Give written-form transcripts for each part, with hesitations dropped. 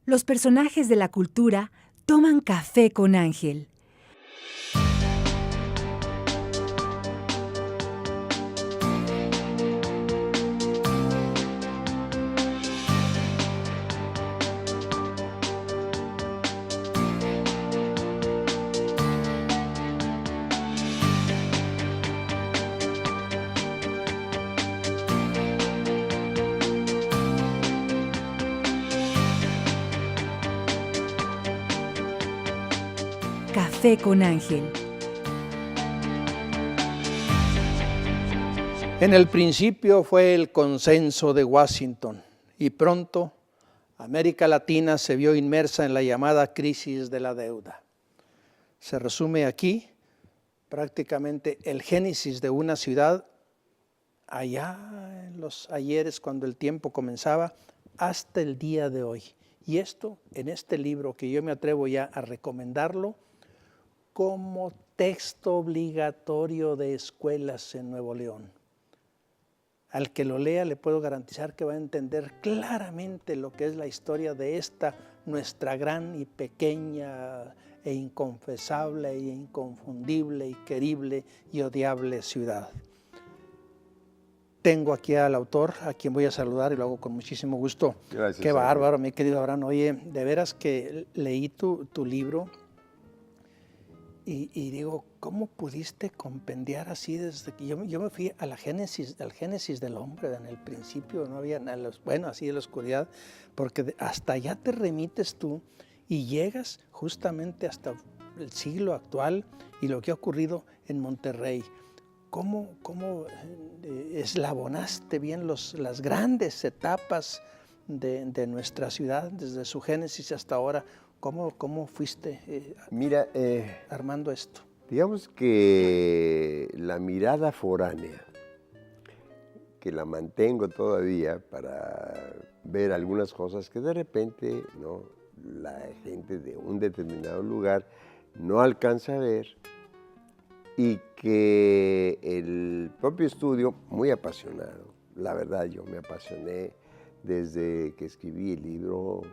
Los personajes de la cultura toman café con Ángel. Café con Ángel. En el principio fue el consenso de Washington y pronto América Latina se vio inmersa en la llamada crisis de la deuda. Se resume aquí prácticamente el génesis de una ciudad allá en los ayeres cuando el tiempo comenzaba hasta el día de hoy. Y esto en este libro que yo me atrevo ya a recomendarlo como texto obligatorio de escuelas en Nuevo León. Al que lo lea le puedo garantizar que va a entender claramente lo que es la historia de esta nuestra gran y pequeña e inconfesable e inconfundible y querible y odiable ciudad. Tengo aquí al autor, a quien voy a saludar y lo hago con muchísimo gusto. Gracias. Qué bárbaro, mi querido Abraham. Oye, de veras que leí tu libro y digo, ¿cómo pudiste compendiar así desde que yo me fui a la génesis, al génesis del hombre? En el principio no había nada, bueno, así de la oscuridad, porque hasta allá te remites tú y llegas justamente hasta el siglo actual y lo que ha ocurrido en Monterrey. ¿Cómo eslabonaste bien las grandes etapas de nuestra ciudad, desde su génesis hasta ahora? ¿Cómo fuiste armando esto? Digamos que la mirada foránea, que la mantengo todavía para ver algunas cosas que de repente ¿no? la gente de un determinado lugar no alcanza a ver, y que el propio estudio, muy apasionado, la verdad yo me apasioné desde que escribí el libro,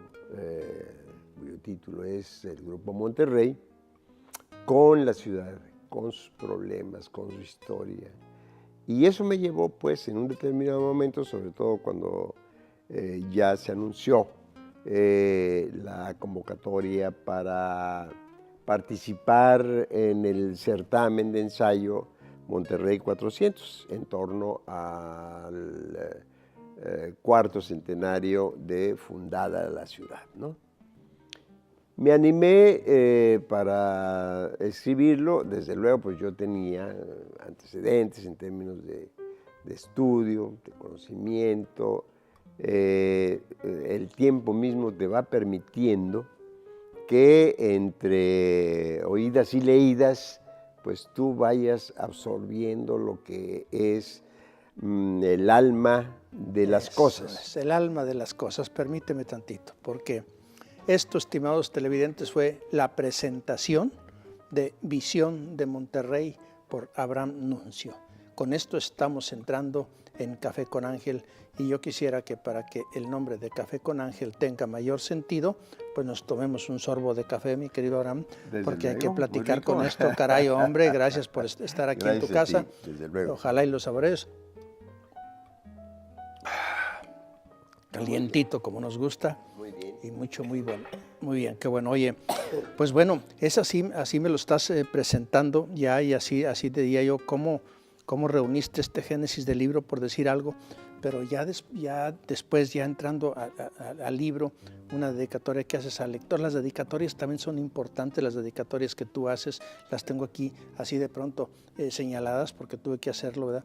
cuyo título es El Grupo Monterrey, con la ciudad, con sus problemas, con su historia. Y eso me llevó pues en un determinado momento, sobre todo cuando ya se anunció la convocatoria para participar en el certamen de ensayo Monterrey 400 en torno al cuarto centenario de fundada la ciudad, ¿no? Me animé para escribirlo, desde luego pues yo tenía antecedentes en términos de estudio, de conocimiento, el tiempo mismo te va permitiendo que entre oídas y leídas, pues tú vayas absorbiendo lo que es el alma de las cosas. Es el alma de las cosas, permíteme tantito, porque esto, estimados televidentes, fue la presentación de Visión de Monterrey por Abraham Nuncio. Con esto estamos entrando en Café con Ángel y yo quisiera que para que el nombre de Café con Ángel tenga mayor sentido, pues nos tomemos un sorbo de café, mi querido Abraham, porque hay que platicar con esto. Caray, hombre, gracias por estar aquí en tu casa. Desde luego. Ojalá y lo saborees. Calientito como nos gusta. Muy bien. Y muy bueno. Muy bien, qué bueno. Oye, pues bueno, es así me lo estás presentando ya y así te diría yo cómo reuniste este génesis del libro, por decir algo, pero ya después, ya entrando al libro, una dedicatoria que haces al lector. Las dedicatorias también son importantes, las dedicatorias que tú haces, las tengo aquí así de pronto señaladas porque tuve que hacerlo, ¿verdad?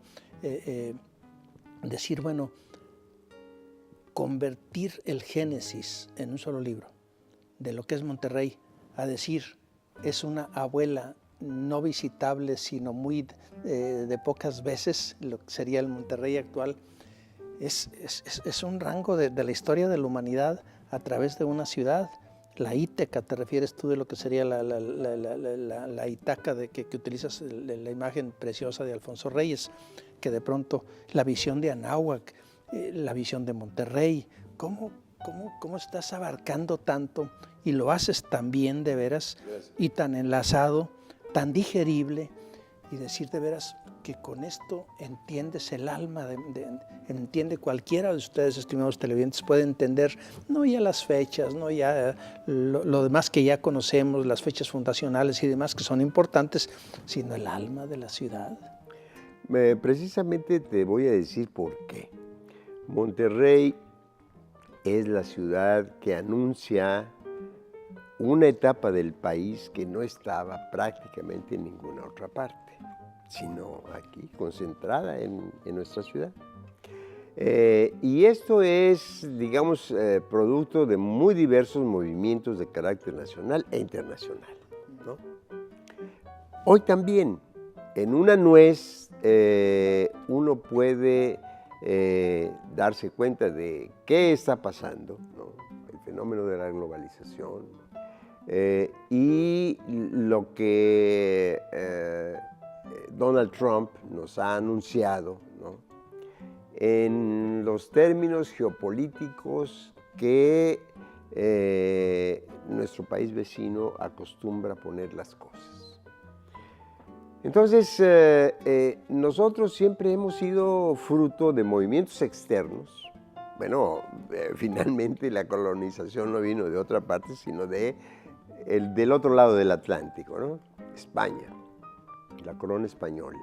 Decir, bueno, convertir el génesis en un solo libro de lo que es Monterrey, a decir, es una abuela no visitable, sino muy de pocas veces, lo que sería el Monterrey actual, es un rango de la historia de la humanidad a través de una ciudad. La Íteca, te refieres tú de lo que sería la Itaca que utilizas, la imagen preciosa de Alfonso Reyes, que de pronto la visión de Anáhuac, la visión de Monterrey, cómo estás abarcando tanto y lo haces tan bien de veras y tan enlazado, tan digerible y decir de veras que con esto entiendes el alma, entiende cualquiera de ustedes, estimados televidentes, puede entender no ya las fechas, no ya lo demás que ya conocemos, las fechas fundacionales y demás que son importantes, sino el alma de la ciudad. Precisamente te voy a decir por qué. Monterrey es la ciudad que anuncia una etapa del país que no estaba prácticamente en ninguna otra parte, sino aquí, concentrada en nuestra ciudad. Y esto es, digamos, producto de muy diversos movimientos de carácter nacional e internacional, ¿no? Hoy también, en una nuez, uno puede darse cuenta de qué está pasando, ¿no? El fenómeno de la globalización y lo que Donald Trump nos ha anunciado, ¿no? En los términos geopolíticos que nuestro país vecino acostumbra a poner las cosas. Entonces, nosotros siempre hemos sido fruto de movimientos externos. Bueno, finalmente la colonización no vino de otra parte, sino del otro lado del Atlántico, ¿no? España, la corona española.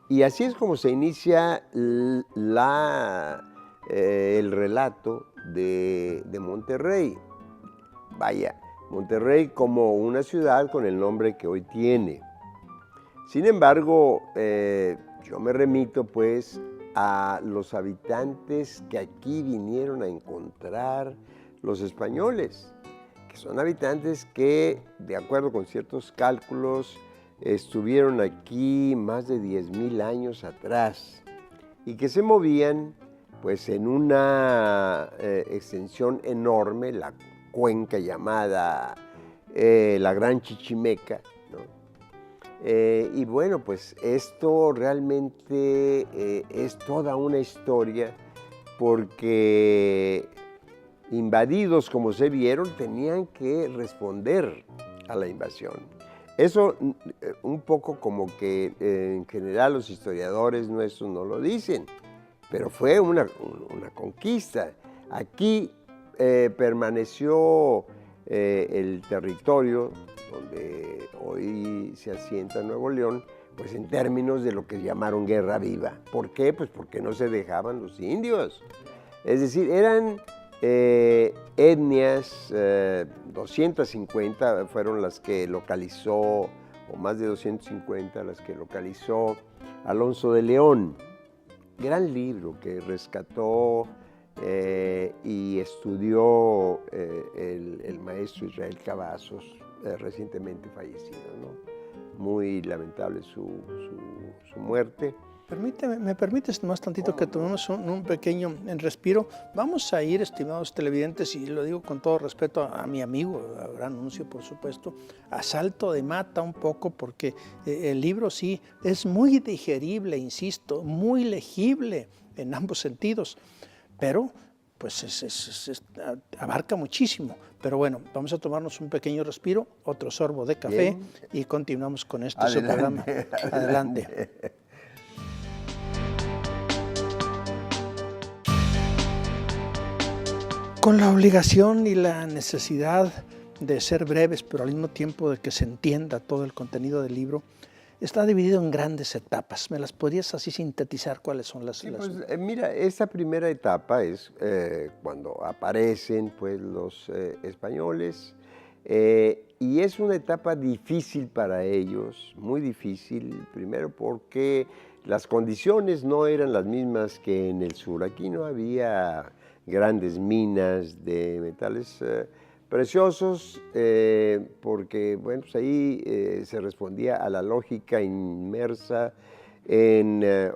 Y así es como se inicia el relato de Monterrey. Vaya, Monterrey como una ciudad con el nombre que hoy tiene. Sin embargo, yo me remito pues a los habitantes que aquí vinieron a encontrar los españoles, que son habitantes que, de acuerdo con ciertos cálculos, estuvieron aquí más de 10,000 años atrás y que se movían pues en una extensión enorme, la cuenca llamada la Gran Chichimeca, ¿no? Y bueno, pues esto realmente es toda una historia porque invadidos como se vieron tenían que responder a la invasión. Eso un poco como que en general los historiadores nuestros no lo dicen, pero fue una conquista. Aquí permaneció el territorio donde hoy se asienta Nuevo León, pues en términos de lo que llamaron guerra viva. ¿Por qué? Pues porque no se dejaban los indios. Es decir, eran etnias, 250 fueron las que localizó, o más de 250 las que localizó Alonso de León. Gran libro que rescató y estudió el maestro Israel Cavazos, recientemente fallecido, ¿no? Muy lamentable su muerte. ¿Me permites más tantito que tomemos un pequeño respiro? Vamos a ir, estimados televidentes, y lo digo con todo respeto a mi amigo Abraham Nuncio, por supuesto, a salto de mata un poco, porque el libro sí es muy digerible, insisto, muy legible en ambos sentidos, pero pues abarca muchísimo. Pero bueno, vamos a tomarnos un pequeño respiro, otro sorbo de café. Bien. Y continuamos con este su programa. Adelante. Con la obligación y la necesidad de ser breves, pero al mismo tiempo de que se entienda todo el contenido del libro, está dividido en grandes etapas. ¿Me las podrías así sintetizar cuáles son las? Sí, pues, mira, esta primera etapa es cuando aparecen pues, los españoles y es una etapa difícil para ellos, muy difícil, primero porque las condiciones no eran las mismas que en el sur. Aquí no había grandes minas de metales preciosos, porque bueno, pues ahí se respondía a la lógica inmersa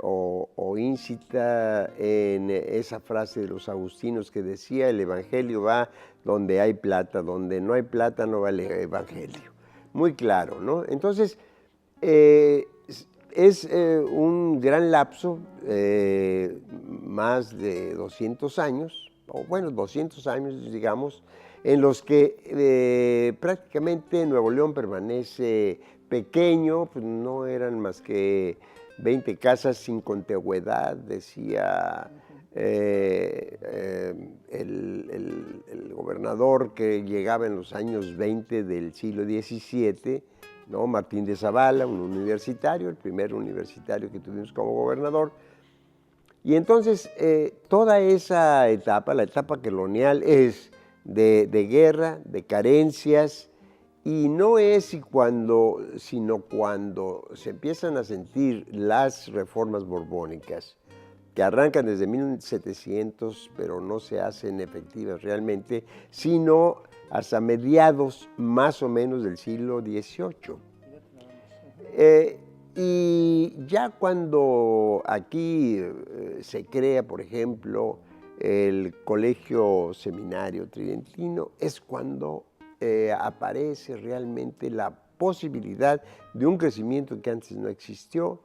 o íncita en esa frase de los agustinos que decía: el evangelio va donde hay plata, donde no hay plata no vale el evangelio. Muy claro, ¿no? Entonces, es un gran lapso, más de 200 años, o bueno, 200 años, digamos, en los que prácticamente Nuevo León permanece pequeño, pues no eran más que 20 casas sin contigüedad, decía el gobernador que llegaba en los años 20 del siglo XVII, ¿no? Martín de Zavala, un universitario, el primer universitario que tuvimos como gobernador. Y entonces toda esa etapa, la etapa colonial, es de guerra, de carencias, y no es sino cuando se empiezan a sentir las reformas borbónicas, que arrancan desde 1700, pero no se hacen efectivas realmente, sino hasta mediados más o menos del siglo XVIII. Y ya cuando aquí se crea, por ejemplo, el Colegio Seminario Tridentino, es cuando aparece realmente la posibilidad de un crecimiento que antes no existió.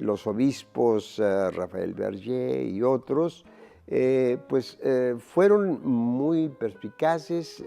Los obispos Rafael Berger y otros fueron muy perspicaces.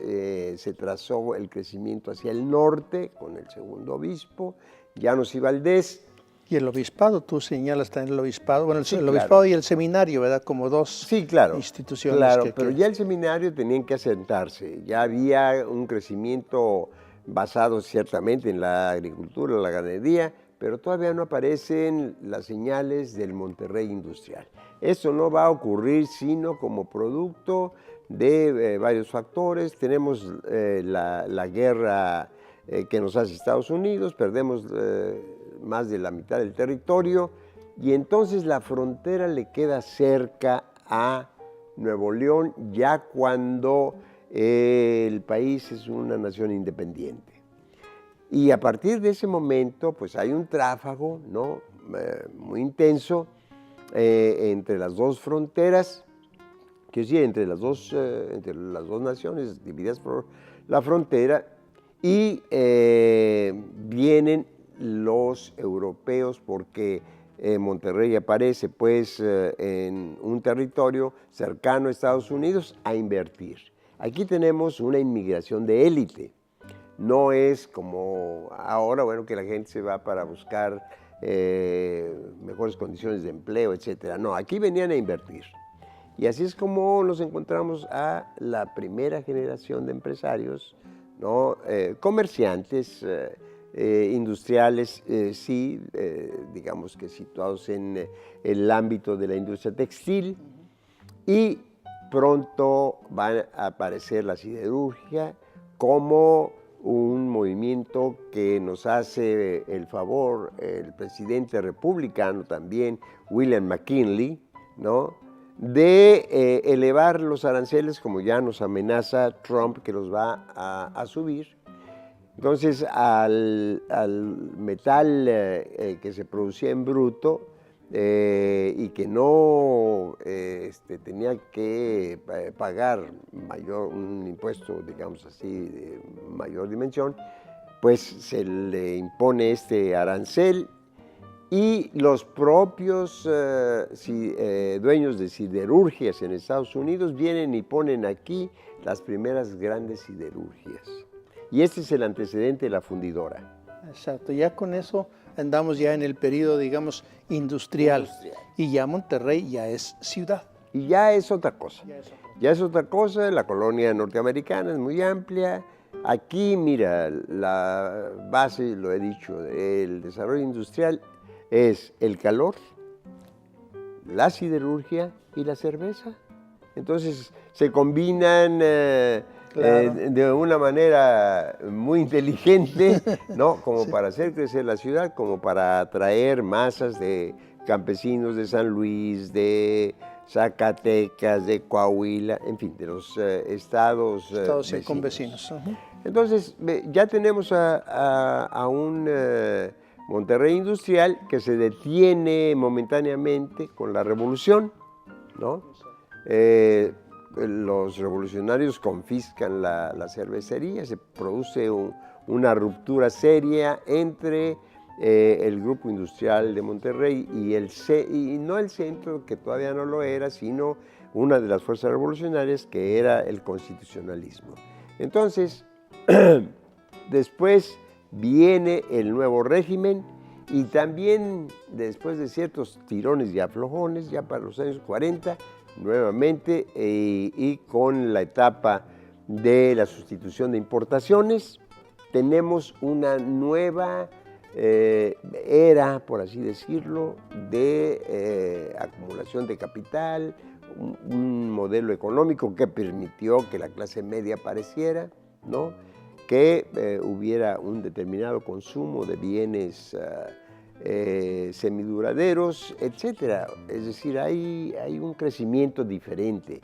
Se trazó el crecimiento hacia el norte con el segundo obispo, Llanos y Valdés. Y el obispado, tú señalas también el obispado, bueno, Sí, el claro. obispado y el seminario, ¿verdad? Como dos Sí, claro, instituciones. claro, pero ya el seminario tenían que asentarse, ya había un crecimiento basado ciertamente en la agricultura, la ganadería, pero todavía no aparecen las señales del Monterrey industrial. Eso no va a ocurrir sino como producto de varios factores. Tenemos la guerra que nos hace Estados Unidos, perdemos más de la mitad del territorio, y entonces la frontera le queda cerca a Nuevo León ya cuando el país es una nación independiente. Y a partir de ese momento, pues hay un tráfago, ¿no? Muy intenso entre las dos fronteras, quiero decir, entre las dos naciones divididas por la frontera, y vienen los europeos porque Monterrey aparece pues en un territorio cercano a Estados Unidos a invertir. Aquí tenemos una inmigración de élite. No es como ahora, bueno, que la gente se va para buscar mejores condiciones de empleo, etcétera. No, aquí venían a invertir. Y así es como nos encontramos a la primera generación de empresarios, ¿no? Comerciantes, industriales, sí, digamos que situados en el ámbito de la industria textil, y pronto va a aparecer la siderurgia como un movimiento que nos hace el favor el presidente republicano también, William McKinley, ¿no? De elevar los aranceles, como ya nos amenaza Trump que los va a subir. Entonces al metal que se producía en bruto y que no tenía que pagar un impuesto, digamos así, de mayor dimensión, pues se le impone este arancel, y los propios dueños de siderurgias en Estados Unidos vienen y ponen aquí las primeras grandes siderurgias. Y este es el antecedente de la fundidora. Exacto, ya con eso andamos ya en el periodo, digamos, industrial. Y ya Monterrey ya es ciudad. Y ya es otra cosa. Ya es otra cosa, la colonia norteamericana es muy amplia. Aquí, mira, la base, lo he dicho, del desarrollo industrial es el calor, la siderurgia y la cerveza. Entonces se combinan Claro. de una manera muy inteligente, ¿no? Como para hacer crecer la ciudad, como para atraer masas de campesinos de San Luis, de Zacatecas, de Coahuila, en fin, de los estados vecinos. Con vecinos. Uh-huh. Entonces ya tenemos a un Monterrey industrial que se detiene momentáneamente con la revolución, ¿no? Los revolucionarios confiscan la cervecería, se produce una ruptura seria entre el grupo industrial de Monterrey y no el centro, que todavía no lo era, sino una de las fuerzas revolucionarias, que era el constitucionalismo. Entonces, después viene el nuevo régimen y también después de ciertos tirones y aflojones, ya para los años 40, nuevamente, y con la etapa de la sustitución de importaciones, tenemos una nueva era, por así decirlo, de acumulación de capital, un modelo económico que permitió que la clase media apareciera, ¿no? Que hubiera un determinado consumo de bienes semiduraderos, etc. Es decir, hay un crecimiento diferente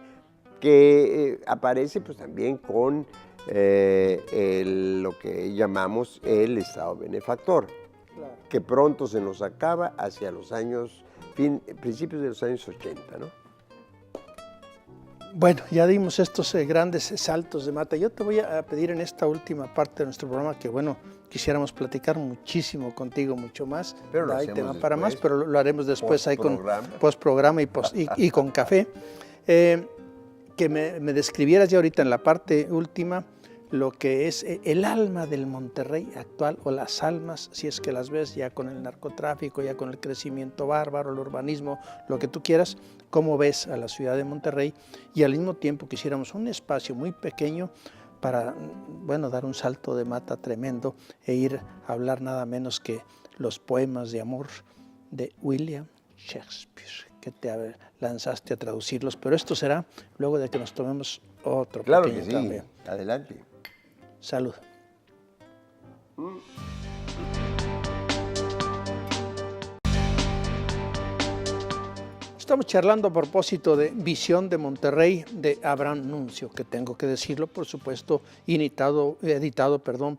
que aparece pues, también con lo que llamamos el Estado benefactor, claro, que pronto se nos acaba hacia los años, principios de los años 80, ¿no? Bueno, ya dimos estos grandes saltos de mata. Yo te voy a pedir en esta última parte de nuestro programa que, bueno, quisiéramos platicar muchísimo contigo, mucho más. Pero lo hay hacemos tema después, para más, pero lo haremos después ahí con postprograma y con café. Que me describieras ya ahorita en la parte última lo que es el alma del Monterrey actual, o las almas, si es que las ves ya con el narcotráfico, ya con el crecimiento bárbaro, el urbanismo, lo que tú quieras. ¿Cómo ves a la ciudad de Monterrey? Y al mismo tiempo quisiéramos un espacio muy pequeño para, bueno, dar un salto de mata tremendo e ir a hablar nada menos que los poemas de amor de William Shakespeare, que te lanzaste a traducirlos, pero esto será luego de que nos tomemos otro pequeño café. Claro que sí, adelante. Salud. Estamos charlando a propósito de Visión de Monterrey de Abraham Nuncio, que tengo que decirlo, por supuesto, editado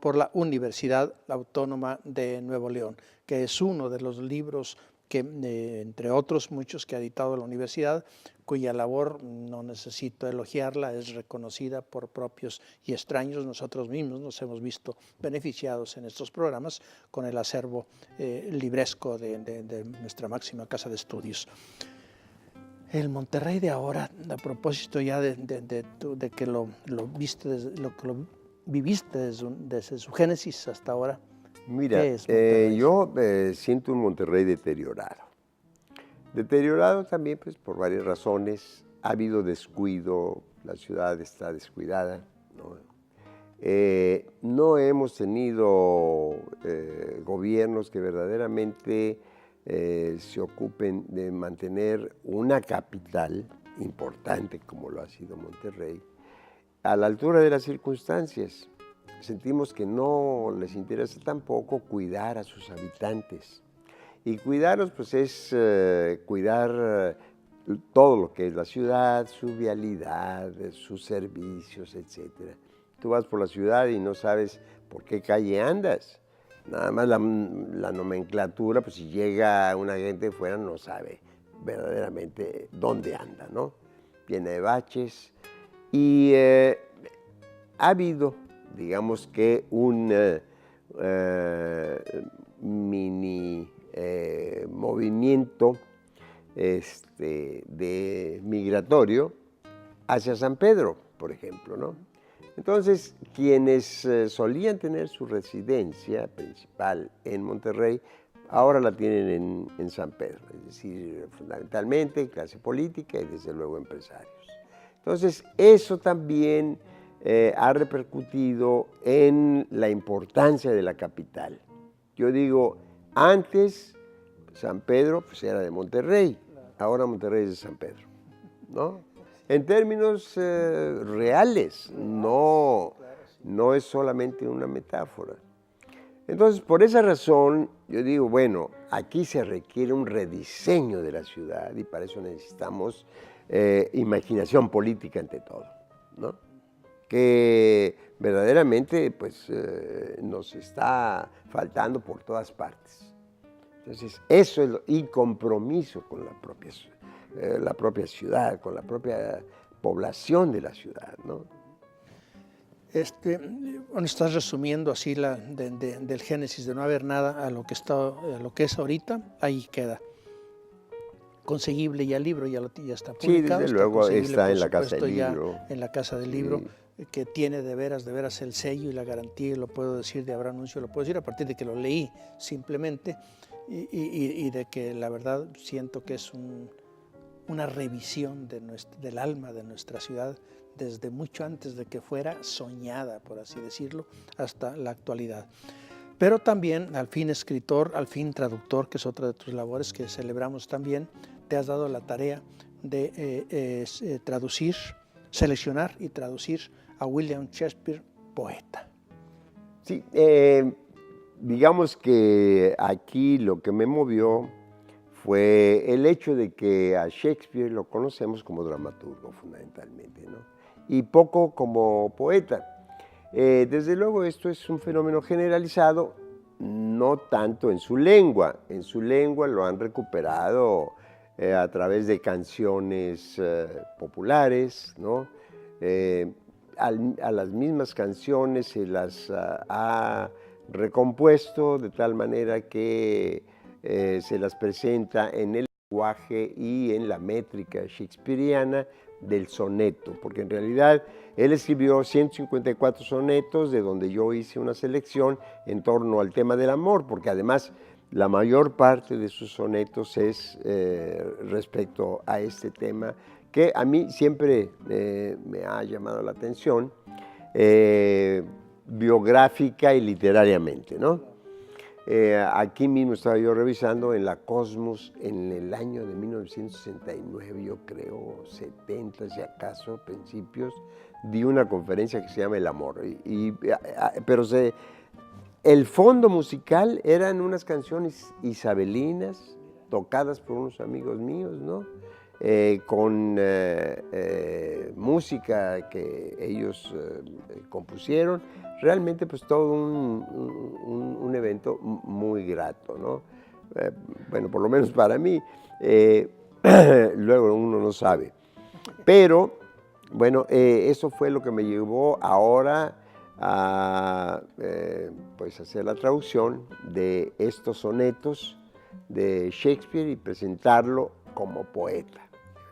por la Universidad Autónoma de Nuevo León, que es uno de los libros que, entre otros muchos que ha editado la universidad, cuya labor, no necesito elogiarla, es reconocida por propios y extraños. Nosotros mismos nos hemos visto beneficiados en estos programas con el acervo libresco de nuestra máxima casa de estudios. El Monterrey de ahora, a propósito ya de que lo viviste desde su génesis hasta ahora. Mira, yo siento un Monterrey deteriorado. Deteriorado también pues, por varias razones. Ha habido descuido, la ciudad está descuidada, ¿no? No hemos tenido gobiernos que verdaderamente se ocupen de mantener una capital importante como lo ha sido Monterrey a la altura de las circunstancias. Sentimos que no les interesa tampoco cuidar a sus habitantes. Y cuidarlos pues es cuidar todo lo que es la ciudad, su vialidad, sus servicios, etc. Tú vas por la ciudad y no sabes por qué calle andas. Nada más la nomenclatura, pues si llega una gente de fuera no sabe verdaderamente dónde anda, ¿no? Llena de baches. Y ha habido, digamos que un mini movimiento de migratorio hacia San Pedro, por ejemplo, ¿no? Entonces, quienes solían tener su residencia principal en Monterrey, ahora la tienen en San Pedro, es decir, fundamentalmente clase política y desde luego empresarios. Entonces, eso también ha repercutido en la importancia de la capital. Yo digo, antes San Pedro pues, era de Monterrey, ahora Monterrey es de San Pedro, ¿no? En términos reales, no es solamente una metáfora. Entonces, por esa razón, yo digo, bueno, aquí se requiere un rediseño de la ciudad y para eso necesitamos imaginación política ante todo, ¿no? Que verdaderamente pues, nos está faltando por todas partes. Entonces, eso es y compromiso con la propia ciudad, con la propia población de la ciudad, ¿no? Bueno, estás resumiendo así del génesis de no haber nada a lo que es ahorita, ahí queda. conseguible ya el libro, ya está Sí, publicado. desde luego conseguible, está por en la Casa supuesto, del ya Libro. en la Casa del Libro, que tiene de veras el sello y la garantía, y lo puedo decir de Abraham Nuncio, lo puedo decir a partir de que lo leí simplemente, y de que la verdad siento que es una revisión del alma de nuestra ciudad, desde mucho antes de que fuera soñada, por así decirlo, hasta la actualidad. Pero también, al fin escritor, al fin traductor, que es otra de tus labores que celebramos también, te has dado la tarea de traducir, seleccionar y traducir a William Shakespeare, poeta. Sí, digamos que aquí lo que me movió fue el hecho de que a Shakespeare lo conocemos como dramaturgo fundamentalmente, ¿no? Y poco como poeta. Desde luego esto es un fenómeno generalizado, no tanto en su lengua. En su lengua lo han recuperado a través de canciones populares, ¿no? A las mismas canciones se las ha recompuesto de tal manera que se las presenta en el lenguaje y en la métrica shakespeariana del soneto, porque en realidad él escribió 154 sonetos, de donde yo hice una selección en torno al tema del amor, porque además la mayor parte de sus sonetos es respecto a este tema, que a mí siempre me ha llamado la atención, biográfica y literariamente, ¿no? Aquí mismo estaba yo revisando en la Cosmos en el año de 1969, yo creo, 70 si acaso, principios, di una conferencia que se llama El Amor. Pero el fondo musical eran unas canciones isabelinas tocadas por unos amigos míos, ¿no? Con música que ellos compusieron. Realmente pues todo un evento muy grato, ¿no? Bueno, por lo menos para mí, luego uno no sabe. Pero, bueno, eso fue lo que me llevó ahora a pues hacer la traducción de estos sonetos de Shakespeare y presentarlo como poeta,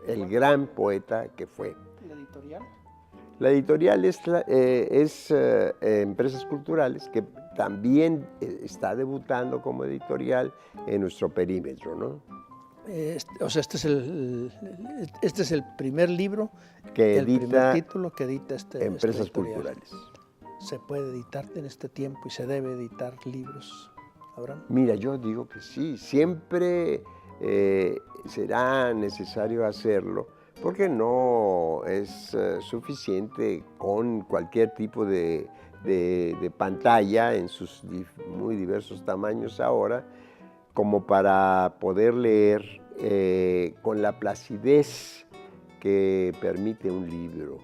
el gran poeta que fue. ¿La editorial? La editorial es Empresas Culturales, que también está debutando como editorial en nuestro perímetro, ¿no? O sea, este es el primer libro, Que el primer edita título que edita Empresas Culturales. ¿Se puede editar en este tiempo y se debe editar libros, Abraham? Mira, yo digo que sí, siempre será necesario hacerlo, porque no es suficiente con cualquier tipo de pantalla en sus muy diversos tamaños ahora, como para poder leer con la placidez que permite un libro.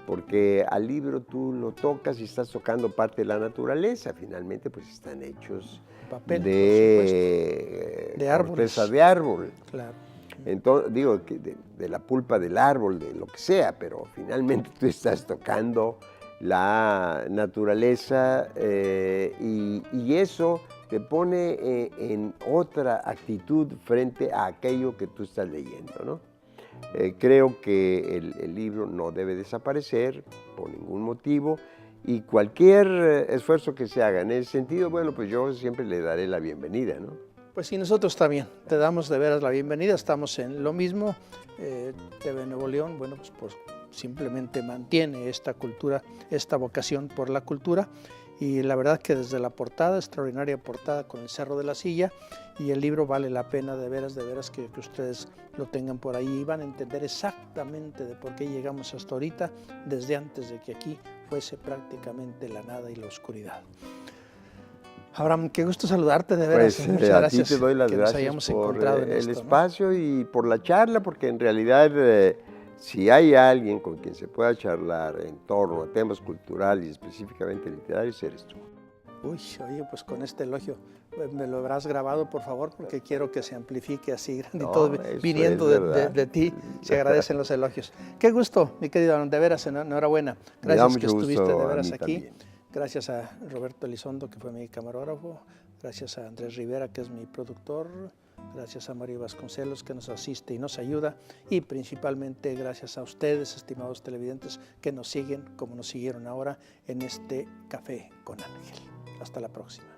Porque al libro tú lo tocas y estás tocando parte de la naturaleza, finalmente pues están hechos Papel, de corteza de árbol. Claro. Entonces, digo, de la pulpa del árbol, de lo que sea, pero finalmente tú estás tocando la naturaleza y eso te pone en otra actitud frente a aquello que tú estás leyendo, ¿no? Creo que el libro no debe desaparecer por ningún motivo y cualquier esfuerzo que se haga en ese sentido, bueno, pues yo siempre le daré la bienvenida, ¿no? Pues sí, nosotros también te damos de veras la bienvenida, estamos en lo mismo. TV Nuevo León, bueno, pues simplemente mantiene esta cultura, esta vocación por la cultura, y la verdad que desde la portada, extraordinaria portada con el Cerro de la Silla, y el libro vale la pena de veras que ustedes lo tengan por ahí y van a entender exactamente de por qué llegamos hasta ahorita, desde antes de que aquí fuese prácticamente la nada y la oscuridad. Abraham, qué gusto saludarte, de veras. Pues muchas a gracias ti te doy las que nos gracias hayamos por encontrado en el esto, espacio, ¿no? Y por la charla, porque en realidad si hay alguien con quien se pueda charlar en torno a temas culturales y específicamente literarios, eres tú. Uy, oye, pues con este elogio, me lo habrás grabado, por favor, porque quiero que se amplifique así grande y todo, viniendo de ti, se agradecen los elogios. Qué gusto, mi querido Abraham, de veras, enhorabuena. Gracias que estuviste de veras aquí. Gracias a Roberto Elizondo, que fue mi camarógrafo. Gracias a Andrés Rivera, que es mi productor. Gracias a Mario Vasconcelos, que nos asiste y nos ayuda. Y principalmente gracias a ustedes, estimados televidentes, que nos siguen como nos siguieron ahora en este Café con Ángel. Hasta la próxima.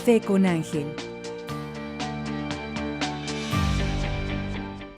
Café con Ángel.